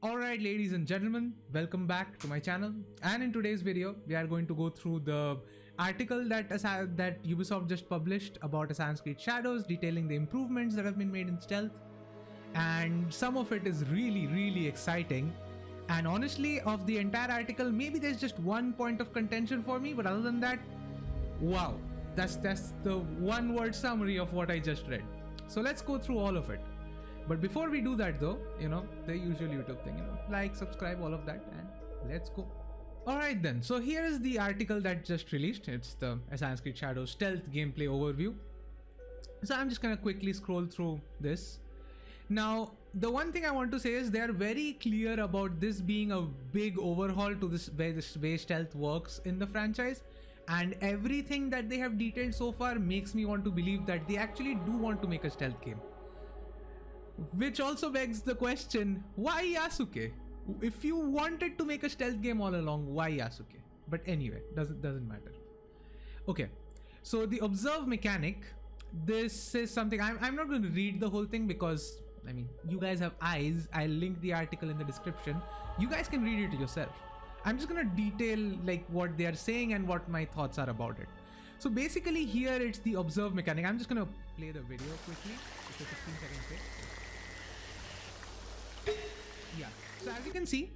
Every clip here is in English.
Alright ladies and gentlemen, welcome back to my channel, and in today's video we are going to go through the article that Ubisoft just published about Assassin's Creed Shadows, detailing the improvements that have been made in stealth, and some of it is really exciting. And honestly, of the entire article, maybe there's just one point of contention for me, but other than that, wow, that's the one word summary of what I just read. So let's go through all of it. But before we do that though, the usual YouTube thing, like, subscribe, all of that, and let's go. Alright then, so here is the article that just released. It's the Assassin's Creed Shadows stealth gameplay overview. So I'm just gonna quickly scroll through this. Now, the one thing I want to say is they are very clear about this being a big overhaul to this way stealth works in the franchise. And everything that they have detailed so far makes me want to believe that they actually do want to make a stealth game. Which also begs the question, why Yasuke? If you wanted to make a stealth game all along, why Yasuke? But anyway, doesn't matter. Okay, so the observe mechanic, this is something, I'm not going to read the whole thing because, I mean, you guys have eyes. I'll link the article in the description. You guys can read it yourself. I'm just going to detail like what they are saying and what my thoughts are about it. So basically here it's the observe mechanic. I'm just going to play the video quickly. It's a 15-second clip. Yeah, so as you can see,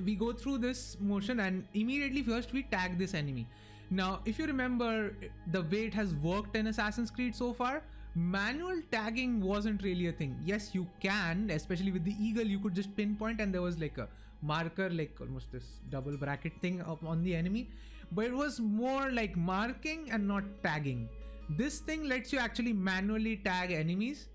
we go through this motion and immediately first we tag this enemy. Now, if you remember the way it has worked in Assassin's Creed so far, manual tagging wasn't really a thing. Yes, you can, especially with the eagle, you could just pinpoint and there was like a marker, like almost this double bracket thing up on the enemy, but it was more like marking and not tagging. This thing lets you actually manually tag enemies.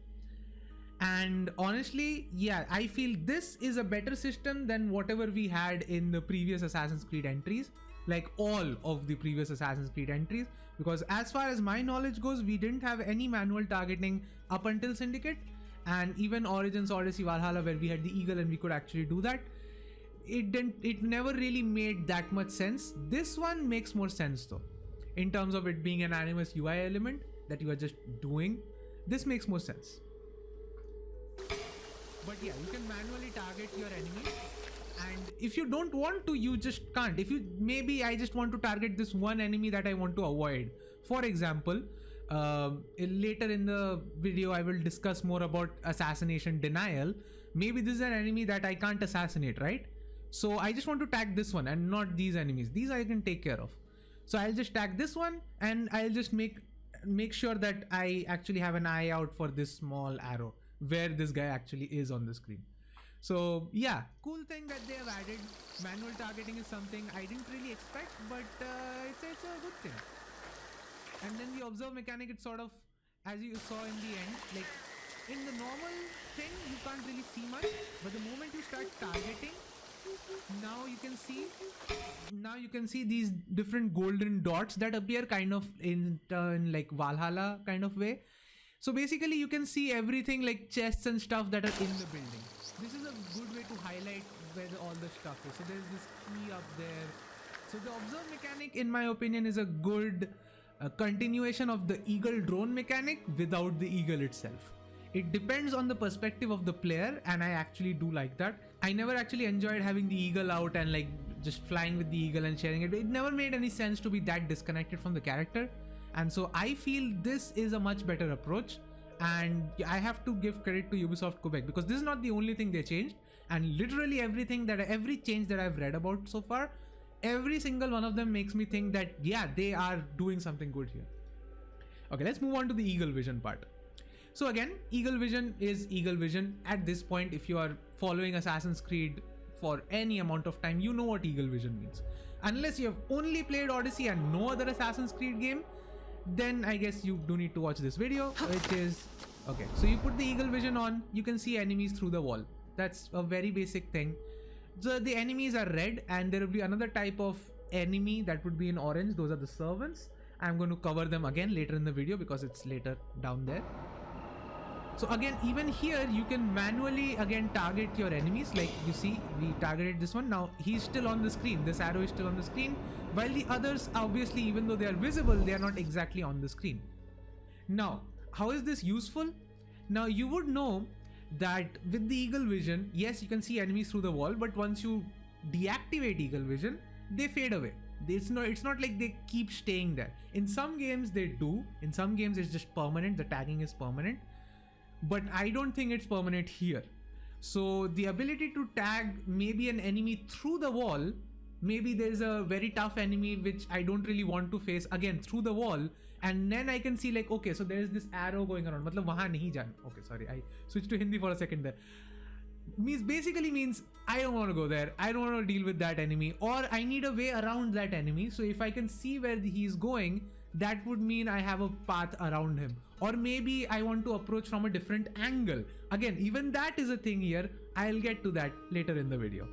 And honestly, yeah, I feel this is a better system than whatever we had in the previous Assassin's Creed entries, like all of the previous Assassin's Creed entries, because as far as my knowledge goes, we didn't have any manual targeting up until Syndicate, and even Origins, Odyssey, Valhalla, where we had the eagle and we could actually do that. It never really made that much sense. This one makes more sense though, in terms of it being an animus UI element that you are just doing. This makes more sense. But yeah, you can manually target your enemies, and if you don't want to, you just can't. If you, maybe I just want to target this one enemy that I want to avoid. For example, later in the video I will discuss more about assassination denial. Maybe this is an enemy that I can't assassinate, right? So I just want to tag this one and not these enemies. These I can take care of. So I'll just tag this one and I'll just make sure that I actually have an eye out for this small arrow where this guy actually is on the screen. So yeah, cool thing that they have added. Manual targeting is something I didn't really expect, but it's a good thing. And then the observe mechanic, it's sort of, as you saw in the end, like in the normal thing you can't really see much, but the moment you start targeting, now you can see these different golden dots that appear kind of in like Valhalla kind of way. So basically you can see everything like chests and stuff that are in the building. This is a good way to highlight where all the stuff is. So there's this key up there. So the observe mechanic, in my opinion, is a good continuation of the eagle drone mechanic without the eagle itself. It depends on the perspective of the player, and I actually do like that. I never actually enjoyed having the eagle out and like just flying with the eagle and sharing it. It never made any sense to be that disconnected from the character. And so I feel this is a much better approach, and I have to give credit to Ubisoft Quebec, because this is not the only thing they changed, and literally every change that I've read about so far, every single one of them makes me think that yeah, they are doing something good here. Okay, let's move on to the eagle vision part. So again, eagle vision is eagle vision. At this point, if you are following Assassin's Creed for any amount of time, you know what eagle vision means. Unless you have only played Odyssey and no other Assassin's Creed game, then I guess you do need to watch this video, which is okay. So you put the eagle vision on, you can see enemies through the wall. That's a very basic thing. So the enemies are red, and there will be another type of enemy that would be in orange. Those are the servants. I'm going to cover them again later in the video because it's later down there. So again, even here you can manually again target your enemies. Like you see, we targeted this one. Now he's still on the screen. This arrow is still on the screen, while the others, obviously, even though they are visible, they are not exactly on the screen. Now, how is this useful? Now you would know that with the eagle vision, yes, you can see enemies through the wall, but once you deactivate eagle vision, they fade away. It's not like they keep staying there. In some games they do, in some games it's just permanent, the tagging is permanent, but I don't think it's permanent here. So the ability to tag maybe an enemy through the wall, maybe there's a very tough enemy which I don't really want to face, again through the wall, and then I can see like, okay, so there's this arrow going around, matlab wahan nahi jana. Okay, sorry, I switched to Hindi for a second there. Basically means I don't want to go there, I don't want to deal with that enemy, or I need a way around that enemy. So if I can see where he's going, that would mean I have a path around him. Or maybe I want to approach from a different angle. Again, even that is a thing here. I'll get to that later in the video.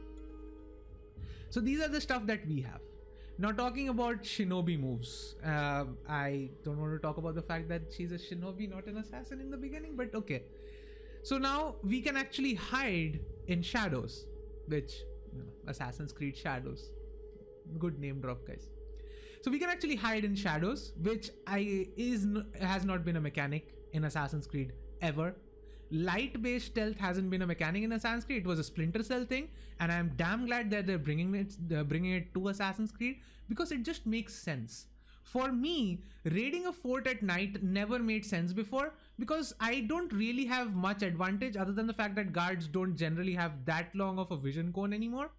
So these are the stuff that we have. Now talking about Shinobi moves, I don't want to talk about the fact that she's a Shinobi, not an assassin in the beginning, but okay. So now we can actually hide in shadows, which, Assassin's Creed Shadows, good name drop, guys. So we can actually hide in shadows, which has not been a mechanic in Assassin's Creed ever. Light-based stealth hasn't been a mechanic in Assassin's Creed. It was a Splinter Cell thing, and I'm damn glad that they're bringing it to Assassin's Creed, because it just makes sense. For me, raiding a fort at night never made sense before, because I don't really have much advantage other than the fact that guards don't generally have that long of a vision cone anymore.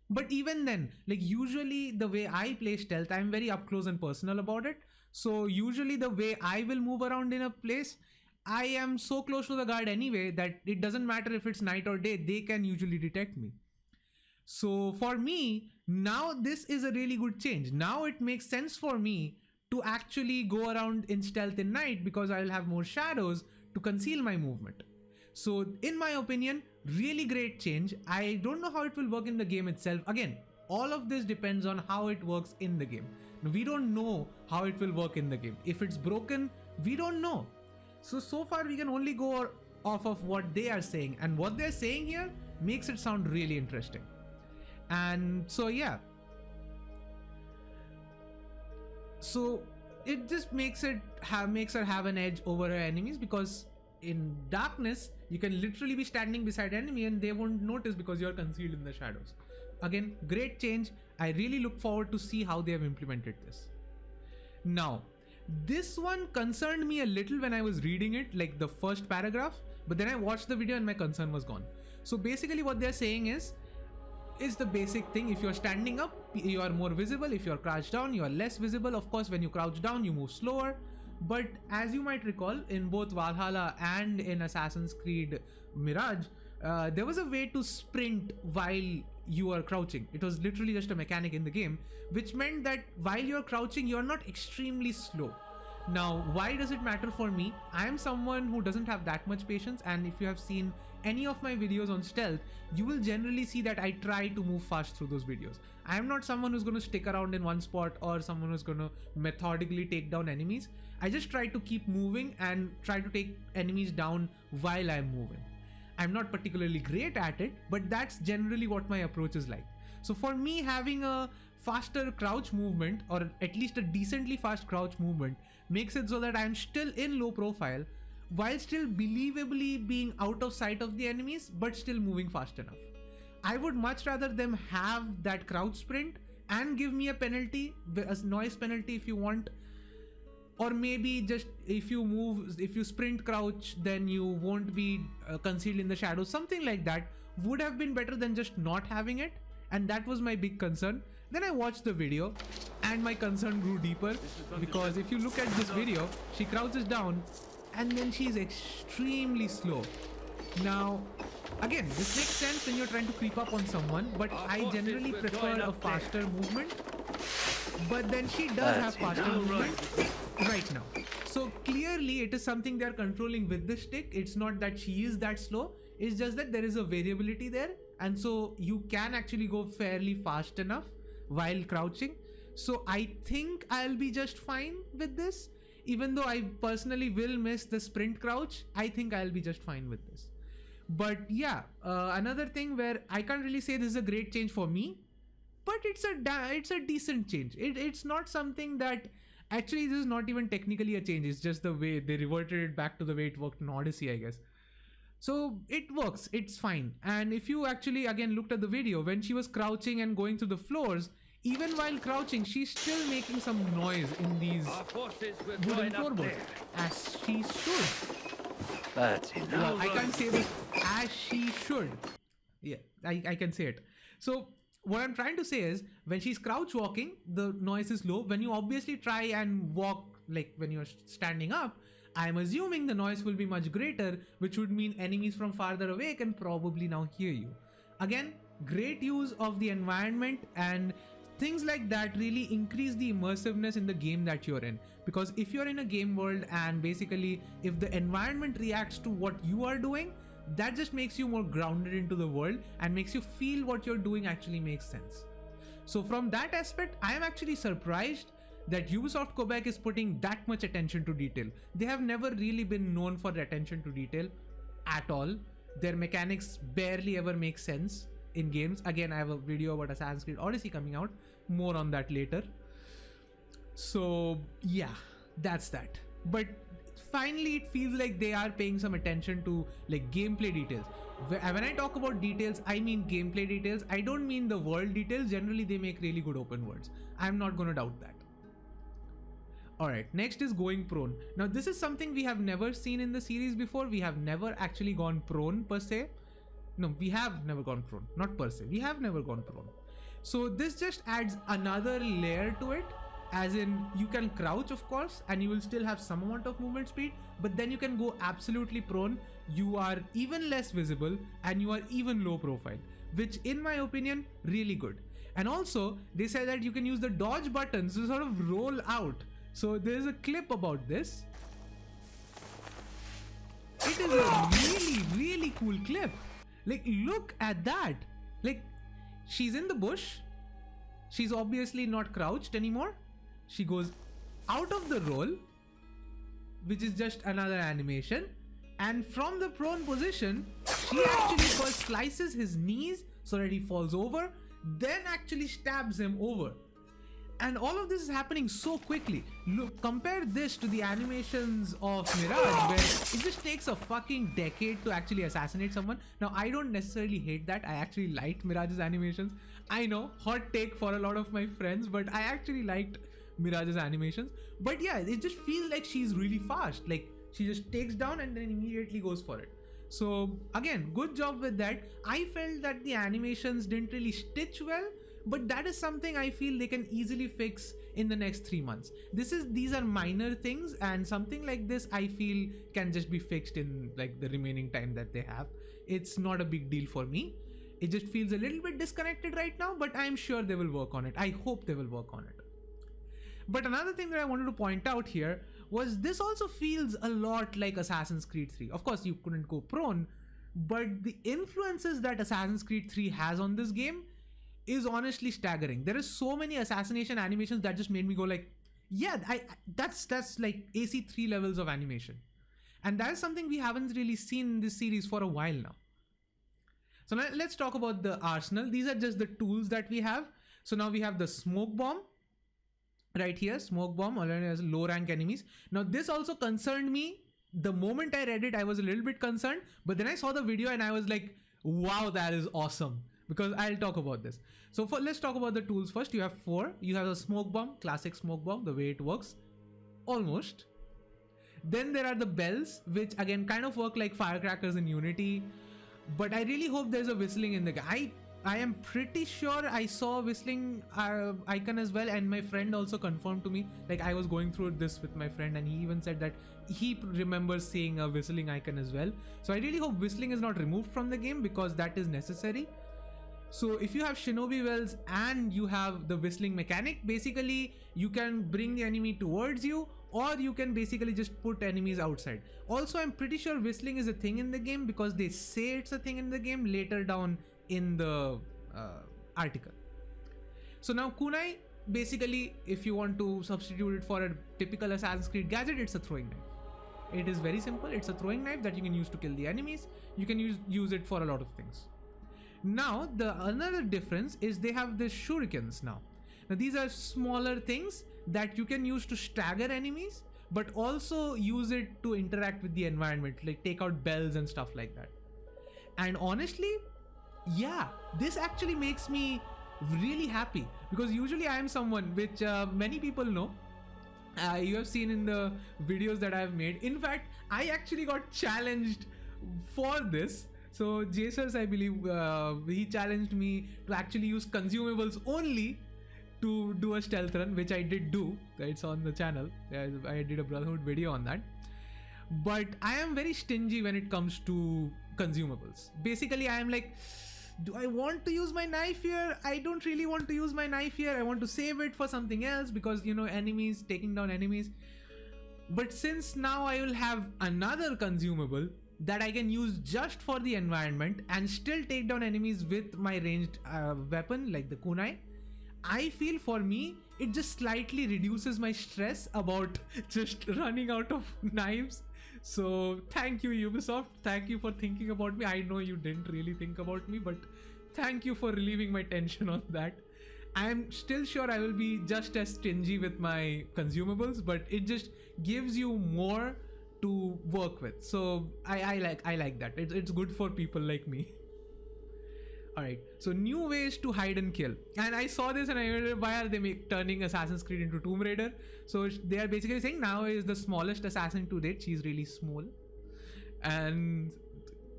But even then, like usually the way I play stealth, I'm very up close and personal about it. So usually the way I will move around in a place, I am so close to the guard anyway that it doesn't matter if it's night or day, they can usually detect me. So for me, now this is a really good change. Now it makes sense for me to actually go around in stealth in night, because I'll have more shadows to conceal my movement. So in my opinion, really great change. I don't know how it will work in the game itself. Again, all of this depends on how it works in the game. We don't know how it will work in the game. If it's broken, we don't know. So far we can only go off of what they are saying, and what they're saying here makes it sound really interesting. And so yeah, so it just makes her have an edge over her enemies, because in darkness you can literally be standing beside enemy and they won't notice because you're concealed in the shadows. Again, great change. I really look forward to see how they have implemented this. Now, this one concerned me a little when I was reading it, like the first paragraph, but then I watched the video and my concern was gone. So basically what they're saying is the basic thing. If you're standing up, you are more visible. If you're crouched down, you are less visible. Of course, when you crouch down, you move slower. But as you might recall, in both Valhalla and in Assassin's Creed Mirage, there was a way to sprint while you are crouching. It was literally just a mechanic in the game, which meant that while you're crouching, you're not extremely slow. Now, why does it matter for me? I am someone who doesn't have that much patience, and if you have seen any of my videos on stealth, you will generally see that I try to move fast through those videos. I am not someone who's going to stick around in one spot or someone who's going to methodically take down enemies. I just try to keep moving and try to take enemies down while I'm moving. I'm not particularly great at it, but that's generally what my approach is like. So for me, having a faster crouch movement, or at least a decently fast crouch movement, makes it so that I'm still in low profile while still believably being out of sight of the enemies, but still moving fast enough. I would much rather them have that crouch sprint and give me a penalty, a noise penalty if you want, or maybe just if you sprint crouch, then you won't be concealed in the shadows. Something like that would have been better than just not having it, and that was my big concern. Then I watched the video and my concern grew deeper, because if you look at this video, she crouches down and then she's extremely slow. Now, again, this makes sense when you're trying to creep up on someone, but I generally prefer a faster movement. But then she does have faster movement right now. So clearly it is something they're controlling with the stick. It's not that she is that slow. It's just that there is a variability there. And so you can actually go fairly fast enough while crouching. So I think I'll be just fine with this. Even though I personally will miss the sprint crouch, I think I'll be just fine with this. But yeah, another thing where I can't really say this is a great change for me, but it's a decent change. It's not something that, actually this is not even technically a change. It's just the way they reverted it back to the way it worked in Odyssey, I guess. So it works, it's fine. And if you actually again looked at the video, when she was crouching and going through the floors, even while crouching, she's still making some noise in these wooden floorboards, as she should. That's enough. Well, I can't say this, as she should. Yeah, I can say it. So what I'm trying to say is, when she's crouch walking, the noise is low. When you obviously try and walk, like when you're standing up, I'm assuming the noise will be much greater, which would mean enemies from farther away can probably now hear you. Again, great use of the environment, and things like that really increase the immersiveness in the game that you're in. Because if you're in a game world and basically if the environment reacts to what you are doing, that just makes you more grounded into the world and makes you feel what you're doing actually makes sense. So from that aspect, I am actually surprised that Ubisoft Quebec is putting that much attention to detail. They have never really been known for attention to detail at all. Their mechanics barely ever make sense in games. Again, I have a video about Assassin's Creed Odyssey coming out, more on that later. So yeah, that's that. But finally it feels like they are paying some attention to like gameplay details. When I talk about details, I mean gameplay details. I don't mean the world details. Generally they make really good open worlds. I'm not going to doubt that. Alright, next is going prone. Now this is something we have never seen in the series before. We have never actually gone prone per se. No, we have never gone prone, not per se. We have never gone prone. So this just adds another layer to it, as in you can crouch of course and you will still have some amount of movement speed, but then you can go absolutely prone. You are even less visible and you are even low profile, which in my opinion, really good. And also they say that you can use the dodge buttons to sort of roll out. So there's a clip about this. It is a really cool clip. Like, look at that. Like, she's in the bush. She's obviously not crouched anymore. She goes out of the roll, which is just another animation. And from the prone position, she actually first slices his knees so that he falls over, then actually stabs him over. And all of this is happening so quickly. Look, compare this to the animations of Mirage, where it just takes a fucking decade to actually assassinate someone. Now, I don't necessarily hate that. I actually liked Mirage's animations. I know, hot take for a lot of my friends, but I actually liked Mirage's animations. But yeah, it just feels like she's really fast. Like, she just takes down and then immediately goes for it. So again, good job with that. I felt that the animations didn't really stitch well, but that is something I feel they can easily fix in the next 3 months. These are minor things, and something like this I feel can just be fixed in like the remaining time that they have. It's not a big deal for me. It just feels a little bit disconnected right now, but I'm sure they will work on it. I hope they will work on it. But another thing that I wanted to point out here was this also feels a lot like Assassin's Creed 3. Of course, you couldn't go prone, but the influences that Assassin's Creed 3 has on this game is honestly staggering. There is so many assassination animations that just made me go like, yeah, that's like AC3 levels of animation. And that is something we haven't really seen in this series for a while now. So now let's talk about the arsenal. These are just the tools that we have. So now we have the smoke bomb right here, smoke bomb already as low rank enemies. Now this also concerned me. The moment I read it, I was a little bit concerned, but then I saw the video and I was like, wow, that is awesome. Because I'll talk about this. So let's talk about the tools first. You have 4. You have a smoke bomb, classic smoke bomb, the way it works. Almost. Then there are the bells, which again kind of work like firecrackers in Unity. But I really hope there's a whistling in the game. I am pretty sure I saw a whistling icon as well, and my friend also confirmed to me. Like, I was going through this with my friend and he even said that he remembers seeing a whistling icon as well. So I really hope whistling is not removed from the game, because that is necessary. So if you have Shinobi wells and you have the whistling mechanic, basically you can bring the enemy towards you, or you can basically just put enemies outside. Also, I'm pretty sure whistling is a thing in the game, because they say it's a thing in the game later down in the article. So now kunai, basically if you want to substitute it for a typical Assassin's Creed gadget, it's a throwing knife. It is very simple. It's a throwing knife that you can use to kill the enemies. You can use it for a lot of things. Now another difference is they have the shurikens now. Now these are smaller things that you can use to stagger enemies, but also use it to interact with the environment, like take out bells and stuff like that. And honestly, yeah, this actually makes me really happy, because usually I am someone which many people know. You have seen in the videos that I've made. In fact, I actually got challenged for this. So Jasers, I believe, he challenged me to actually use consumables only to do a stealth run, which I did do. It's on the channel. I did a Brotherhood video on that. But I am very stingy when it comes to consumables. Basically, I am like, do I want to use my knife here? I don't really want to use my knife here. I want to save it for something else, because, you know, enemies, taking down enemies. But since now I will have another consumable that I can use just for the environment and still take down enemies with my ranged weapon like the kunai, I feel for me it just slightly reduces my stress about just running out of knives. So thank you, Ubisoft. Thank you for thinking about me. I know you didn't really think about me, but thank you for relieving my tension on that. I'm still sure I will be just as stingy with my consumables, but it just gives you more to work with. So I like that. It's good for people like me. Alright, so new ways to hide and kill. And I saw this and I wondered, why are they turning Assassin's Creed into Tomb Raider? So they are basically saying Naoe is the smallest assassin to date. She's really small. And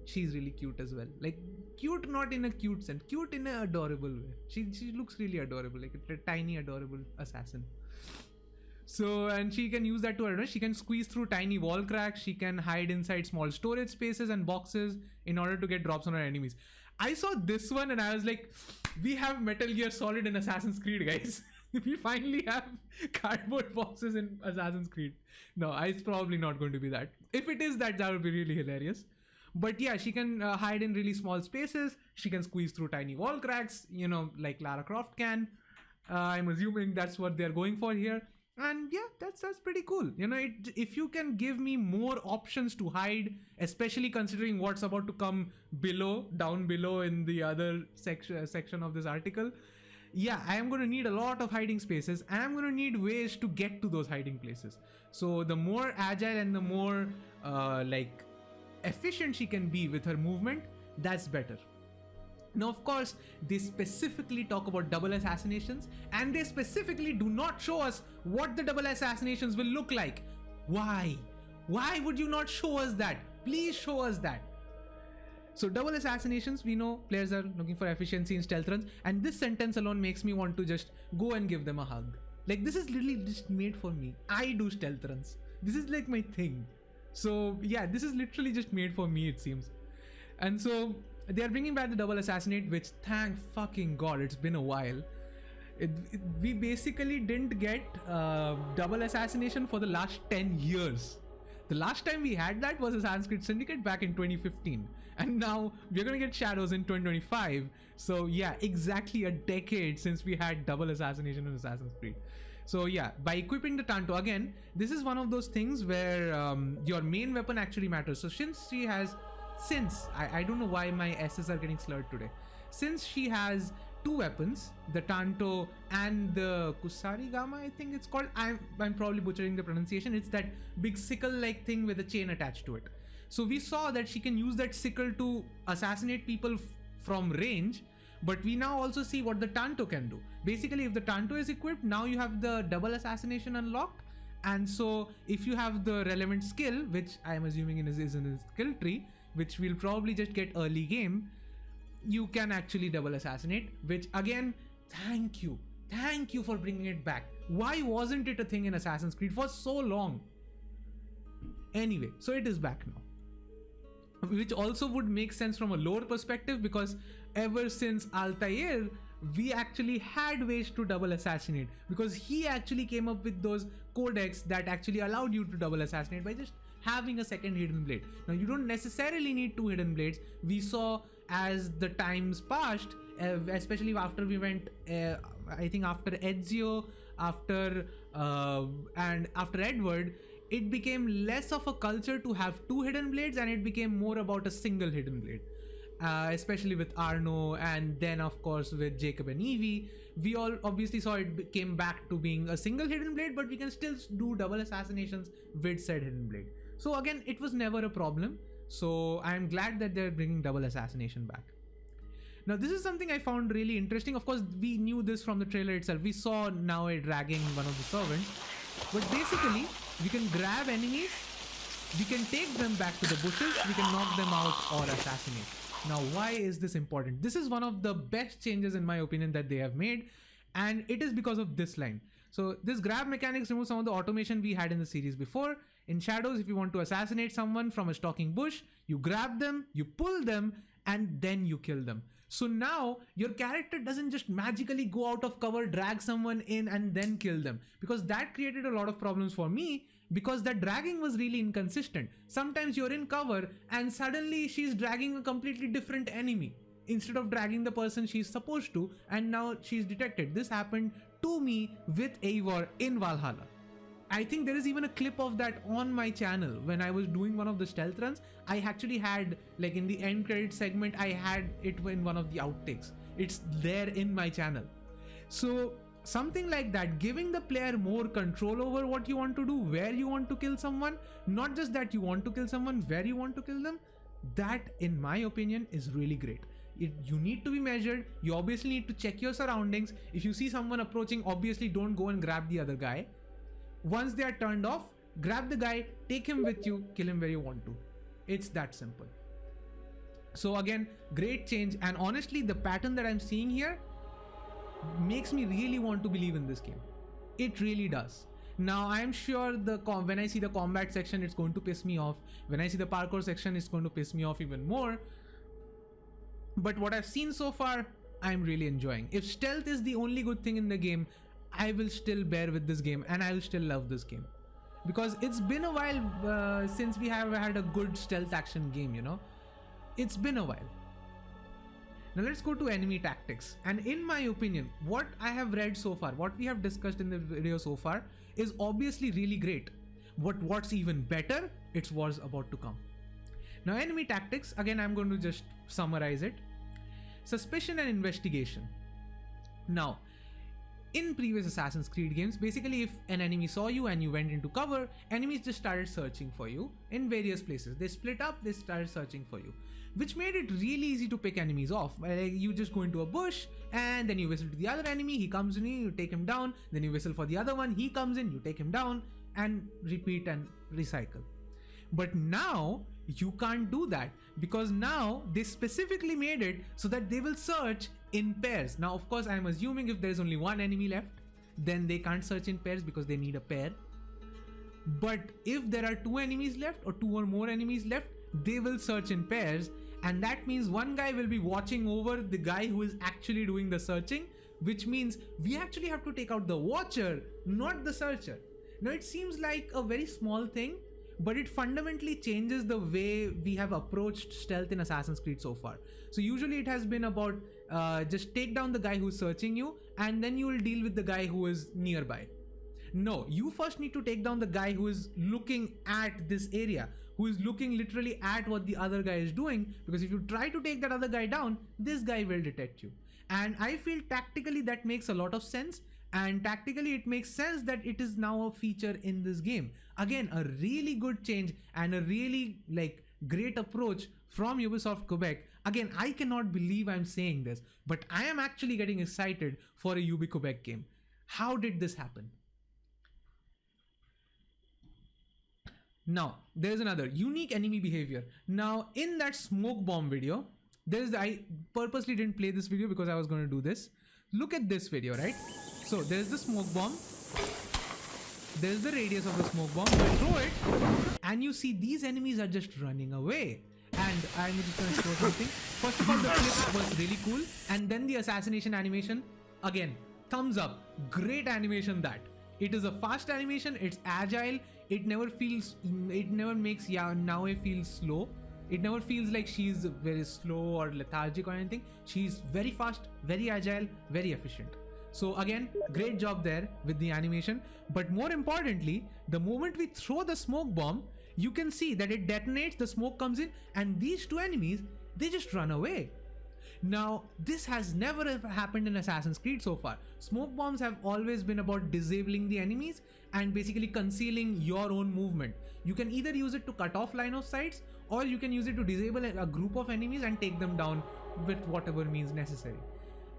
she's really cute as well. Like, cute not in a cute sense. Cute in an adorable way. She looks really adorable. Like a tiny adorable assassin. So, and she can use that to her. She can squeeze through tiny wall cracks. She can hide inside small storage spaces and boxes in order to get drops on her enemies. I saw this one and I was like, we have Metal Gear Solid in Assassin's Creed, guys. We finally have cardboard boxes in Assassin's Creed. No, it's probably not going to be that. If it is that, that would be really hilarious. But yeah, she can hide in really small spaces. She can squeeze through tiny wall cracks, you know, like Lara Croft can. I'm assuming that's what they're going for here. And yeah, that's pretty cool. You know, if you can give me more options to hide, especially considering what's about to come below, down below in the other section of this article, yeah, I am going to need a lot of hiding spaces, and I'm going to need ways to get to those hiding places. So the more agile and the more like efficient she can be with her movement, that's better. Now, of course, they specifically talk about double assassinations, and they specifically do not show us what the double assassinations will look like. Why? Why would you not show us that? Please show us that. So double assassinations, we know players are looking for efficiency in stealth runs, and this sentence alone makes me want to just go and give them a hug. Like, this is literally just made for me. I do stealth runs. This is like my thing. So yeah, this is literally just made for me, it seems. And so they are bringing back the double assassinate, which, thank fucking god, it's been a while. We basically didn't get double assassination for the last 10 years. The last time we had that was Assassin's Creed Syndicate back in 2015. And now we're gonna get Shadows in 2025. So yeah, exactly a decade since we had double assassination in Assassin's Creed. So yeah, by equipping the Tanto, again, this is one of those things where your main weapon actually matters. So I don't know why my S's are getting slurred today. Since she has two weapons, the Tanto and the Kusarigama, I think it's called. I'm probably butchering the pronunciation. It's that big sickle-like thing with a chain attached to it. So we saw that she can use that sickle to assassinate people from range, but we now also see what the Tanto can do. Basically, if the Tanto is equipped, now you have the double assassination unlocked. And so if you have the relevant skill, which I am assuming is in the skill tree, which we'll probably just get early game, you can actually double assassinate, which again, thank you for bringing it back. Why wasn't it a thing in Assassin's Creed for so long? Anyway, so it is back now, which also would make sense from a lore perspective, because ever since Altair, we actually had ways to double assassinate, because he actually came up with those codex that actually allowed you to double assassinate by just having a second hidden blade. Now, you don't necessarily need two hidden blades. We saw as the times passed, especially after we went, I think after Ezio, after Edward, it became less of a culture to have two hidden blades, and it became more about a single hidden blade. especially with Arno, and then of course with Jacob and Evie. We all obviously saw it came back to being a single hidden blade, but we can still do double assassinations with said hidden blade. So again, it was never a problem. So I'm glad that they're bringing double assassination back. Now this is something I found really interesting. Of course, we knew this from the trailer itself. We saw Naoe dragging one of the servants, but basically we can grab enemies, we can take them back to the bushes, we can knock them out or assassinate. Now why is this important? This is one of the best changes in my opinion that they have made, and it is because of this line. So this grab mechanics removes some of the automation we had in the series before. In Shadows, if you want to assassinate someone from a stalking bush, you grab them, you pull them, and then you kill them. So now your character doesn't just magically go out of cover, drag someone in and then kill them, because that created a lot of problems for me, because that dragging was really inconsistent. Sometimes you're in cover and suddenly she's dragging a completely different enemy instead of dragging the person she's supposed to, and now she's detected. This happened to me with Eivor in Valhalla. I think there is even a clip of that on my channel. When I was doing one of the stealth runs, I actually had, like in the end credit segment, I had it in one of the outtakes. It's there in my channel. So something like that, giving the player more control over what you want to do, where you want to kill someone, not just that you want to kill someone, where you want to kill them, that in my opinion is really great. You need to be measured. You obviously need to check your surroundings. If you see someone approaching, obviously don't go and grab the other guy. Once they are turned off, grab the guy, take him with you, kill him where you want to. It's that simple. So again, great change, and honestly the pattern that I'm seeing here makes me really want to believe in this game. It really does. Now I'm sure when I see the combat section, it's going to piss me off. When I see the parkour section, it's going to piss me off even more. But what I've seen so far, I'm really enjoying. If stealth is the only good thing in the game, I will still bear with this game and I will still love this game, because it's been a while since we have had a good stealth action game, you know. It's been a while. Now let's go to enemy tactics, and in my opinion, what I have read so far, what we have discussed in the video so far is obviously really great. What's even better, it's what's about to come. Now enemy tactics, again I'm going to just summarize it. Suspicion and investigation. Now in previous Assassin's Creed games, basically if an enemy saw you and you went into cover, enemies just started searching for you in various places. They split up, they started searching for you, which made it really easy to pick enemies off. Like you just go into a bush and then you whistle to the other enemy, he comes in, you take him down, then you whistle for the other one, he comes in, you take him down, and repeat and recycle. But now you can't do that, because now they specifically made it so that they will search in pairs. Now of course I'm assuming if there's only one enemy left, then they can't search in pairs because they need a pair. But if there are two enemies left or two or more enemies left, they will search in pairs, and that means one guy will be watching over the guy who is actually doing the searching, which means we actually have to take out the watcher, not the searcher. Now it seems like a very small thing, but it fundamentally changes the way we have approached stealth in Assassin's Creed so far. So usually it has been about just take down the guy who's searching you and then you will deal with the guy who is nearby. No, you first need to take down the guy who is looking at this area, who is looking literally at what the other guy is doing, because if you try to take that other guy down, this guy will detect you. And I feel tactically that makes a lot of sense, and tactically it makes sense that it is now a feature in this game. Again, a really good change and a really great approach from Ubisoft Quebec. Again, I cannot believe I'm saying this, but I am actually getting excited for a Ubi Quebec game. How did this happen? Now, there's another unique enemy behavior. Now, in that smoke bomb video, I purposely didn't play this video because I was going to do this. Look at this video, right? So there's the smoke bomb. There's the radius of the smoke bomb. You throw it and you see these enemies are just running away. And I'm just going to show something. First of all, the clip was really cool. And then the assassination animation, again, thumbs up. Great animation that. It is a fast animation. It's agile. It never makes Naoe feel slow. It never feels like she's very slow or lethargic or anything. She's very fast, very agile, very efficient. So again, great job there with the animation. But more importantly, the moment we throw the smoke bomb, you can see that it detonates, the smoke comes in, and these two enemies, they just run away. Now, this has never ever happened in Assassin's Creed so far. Smoke bombs have always been about disabling the enemies and basically concealing your own movement. You can either use it to cut off line of sights, or you can use it to disable a group of enemies and take them down with whatever means necessary.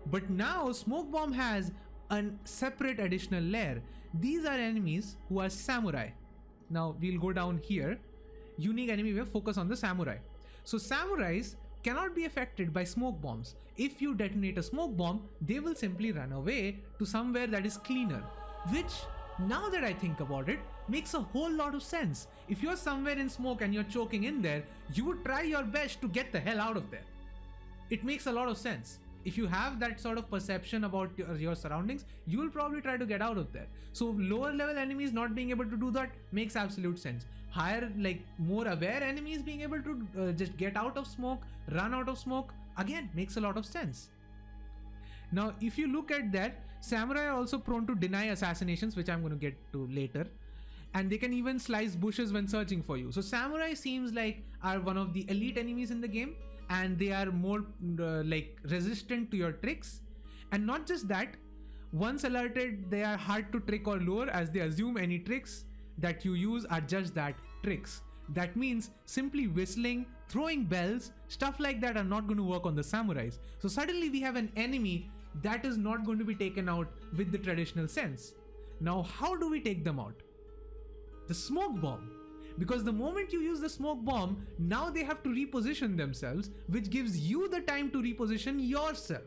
But now Smoke Bomb has a separate additional layer. These are enemies who are samurai. Now we'll go down here. Unique enemy wave, focus on the samurai. So samurais cannot be affected by smoke bombs. If you detonate a smoke bomb, they will simply run away to somewhere that is cleaner, which, now that I think about it, makes a whole lot of sense. If you're somewhere in smoke and you're choking in there, you would try your best to get the hell out of there. It makes a lot of sense. If you have that sort of perception about your surroundings, you will probably try to get out of there. So lower level enemies not being able to do that makes absolute sense. Higher, like more aware enemies being able to just get out of smoke, run out of smoke, again makes a lot of sense. Now if you look at that, samurai are also prone to deny assassinations, which I'm going to get to later, and they can even slice bushes when searching for you. So samurai seems like are one of the elite enemies in the game, and they are more like resistant to your tricks. And not just that, once alerted, they are hard to trick or lure, as they assume any tricks that you use are just that, tricks. That means simply whistling, throwing bells, stuff like that are not going to work on the samurais. So suddenly we have an enemy that is not going to be taken out with the traditional sense. Now how do we take them out? The smoke bomb. Because the moment you use the smoke bomb, now they have to reposition themselves, which gives you the time to reposition yourself.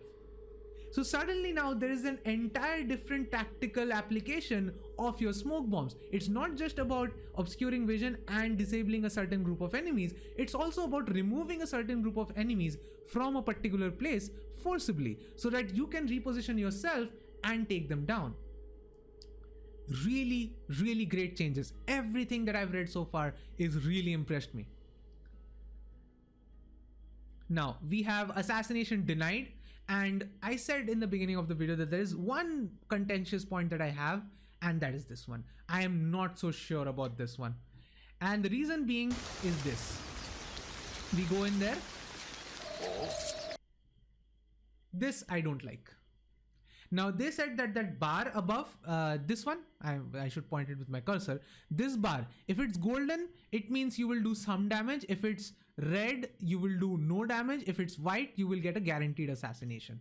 So suddenly now there is an entire different tactical application of your smoke bombs. It's not just about obscuring vision and disabling a certain group of enemies. It's also about removing a certain group of enemies from a particular place forcibly, so that you can reposition yourself and take them down. Really, really great changes. Everything that I've read so far is really impressed me. Now we have assassination denied, and I said in the beginning of the video that there is one contentious point that I have, and that is this one. I am not so sure about this one, and the reason being is this. We go in there. This I don't like. Now they said that that bar above, this one, I should point it with my cursor, this bar, if it's golden, it means you will do some damage. If it's red, you will do no damage. If it's white, you will get a guaranteed assassination.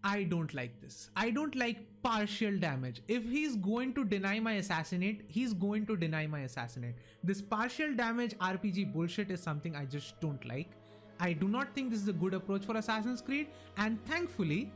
I don't like this. I don't like partial damage. If he's going to deny my assassinate, he's going to deny my assassinate. This partial damage RPG bullshit is something I just don't like. I do not think this is a good approach for Assassin's Creed, and thankfully,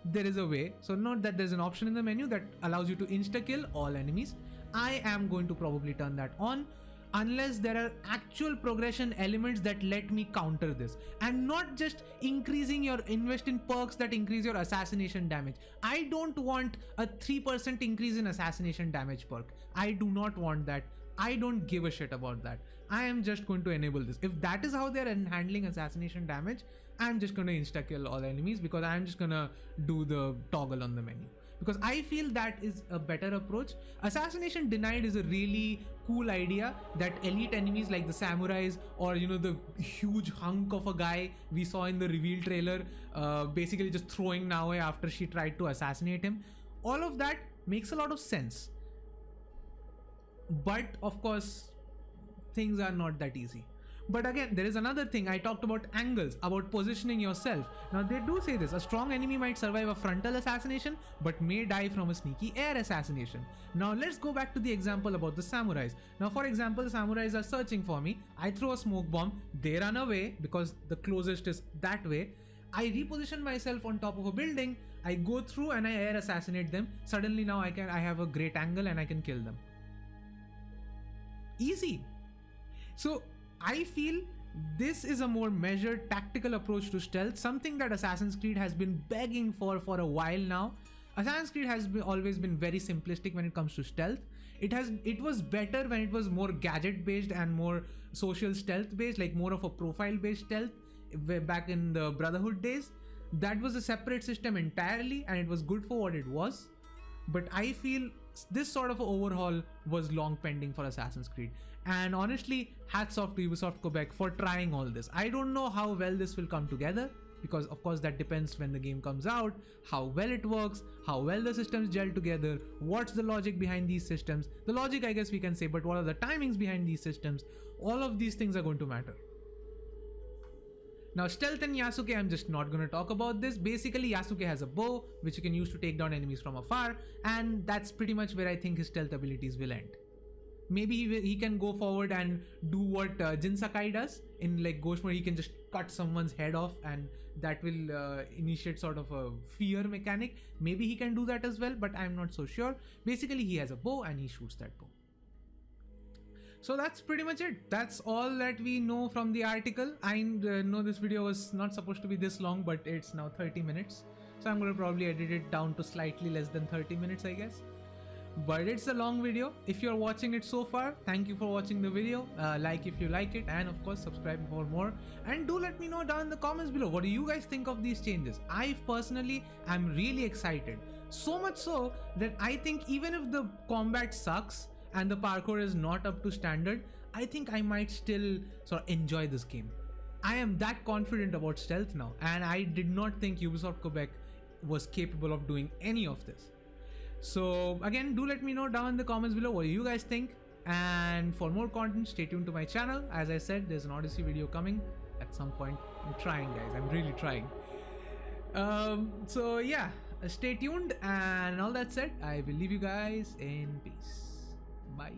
there is a way. So note that there's an option in the menu that allows you to insta-kill all enemies. I am going to probably turn that on, unless there are actual progression elements that let me counter this, and not just increasing your invest in perks that increase your assassination damage. I don't want a 3% increase in assassination damage perk. I do not want that. I don't give a shit about that. I am just going to enable this. If that is how they're handling assassination damage, I'm just going to insta-kill all enemies, because I'm just going to do the toggle on the menu, because I feel that is a better approach. Assassination denied is a really cool idea, that elite enemies like the samurais, or you know, the huge hunk of a guy we saw in the reveal trailer, basically just throwing Naoe after she tried to assassinate him. All of that makes a lot of sense. But of course, things are not that easy. But again, there is another thing. I talked about angles, about positioning yourself. Now they do say this: a strong enemy might survive a frontal assassination, but may die from a sneaky air assassination. Now let's go back to the example about the samurais. Now for example, samurais are searching for me. I throw a smoke bomb, they run away because the closest is that way. I reposition myself on top of a building, I go through and I air assassinate them. Suddenly now I have a great angle and I can kill them. Easy. So I feel this is a more measured tactical approach to stealth, something that Assassin's Creed has been begging for a while now. Assassin's Creed has always been very simplistic when it comes to stealth. It was better when it was more gadget based and more social stealth based, like more of a profile based stealth back in the Brotherhood days. That was a separate system entirely, and it was good for what it was. but I feel this sort of overhaul was long pending for Assassin's Creed. And honestly, hats off to Ubisoft Quebec for trying all this. I don't know how well this will come together, because of course that depends when the game comes out, how well it works, how well the systems gel together, what's the logic behind these systems. The logic I guess we can say, but what are the timings behind these systems? All of these things are going to matter. Now stealth and Yasuke, I'm just not going to talk about this. Basically Yasuke has a bow which you can use to take down enemies from afar, and that's pretty much where I think his stealth abilities will end. Maybe he can go forward and do what Jin Sakai does in like Ghost mode. He can just cut someone's head off, and that will initiate sort of a fear mechanic. Maybe he can do that as well, but I'm not so sure. Basically he has a bow and he shoots that bow. So that's pretty much it. That's all that we know from the article. I know this video was not supposed to be this long, but it's now 30 minutes. So I'm going to probably edit it down to slightly less than 30 minutes, I guess. But it's a long video. If you're watching it so far, thank you for watching the video. Like if you like it, and of course subscribe for more. And do let me know down in the comments below, what do you guys think of these changes? I personally am really excited. So much so that I think even if the combat sucks and the parkour is not up to standard, I think I might still sort of enjoy this game. I am that confident about stealth now, and I did not think Ubisoft Quebec was capable of doing any of this. So again, do let me know down in the comments below what you guys think, and for more content stay tuned to my channel. As I said, there's an Odyssey video coming at some point. I'm trying, guys, I'm really trying. So yeah, stay tuned, and all that said, I will leave you guys in peace. Bye.